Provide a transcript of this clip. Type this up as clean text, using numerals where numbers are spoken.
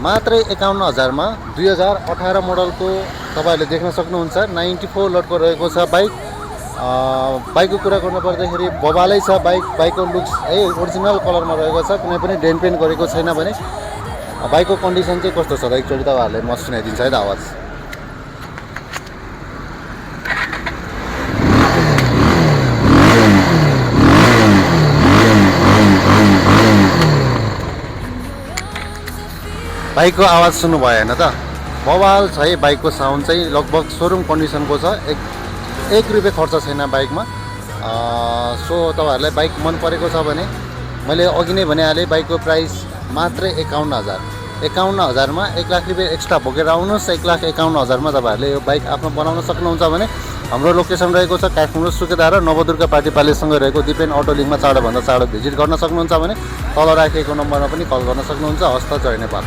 मात्रै 51,000 मा 2018 मोडलको तपाईहरुले देख्न सक्नुहुन्छ 94 लटको रहेको छ बाइक। बाइकको कुरा गर्नु पर्दाखेरि बबालै छ बाइकको लुक्स है ओरिजिनल कलरमा रहेको छ, कुनै पनि डेन्ट पेन्ट गरेको छैन भने। बाइकको कन्डिसन चाहिँ कस्तो छ त एकचोटि तपाईहरुले म सुनाइदिन्छु है त आवाज। बाइकको आवाज सुन्नु भयो हैन त, बवाल छ है। बाइकको साउन्ड चाहिँ लगभग सोरुम कन्डिसनको छ, एक रुपैयाँ खर्च छैन बाइकमा। सो तपाईहरुलाई बाइक मन परेको छ भने मैले अघि नै भनिहालेँ, बाइकको प्राइस मात्रै 51,000। 51,000 मा 1 लाख रुपैयाँ एक्स्ट्रा बोकेर आउनुहोस्। 1,51,000 मा तपाईहरुले यो बाइक आफ्नो बनाउन सक्नुहुन्छ भने हाम्रो लोकेसन रहेको छ काठमाडौँ सुकेदार र नवदुर्गा पार्टी प्यालेससँग रहेको दिपेन अटो लिङ्कमा चाँडोभन्दा चाँडो भिजिट गर्न सक्नुहुन्छ भने तल राखिएको नम्बरमा पनि कल गर्न सक्नुहुन्छ। हस्त जय नेपाल।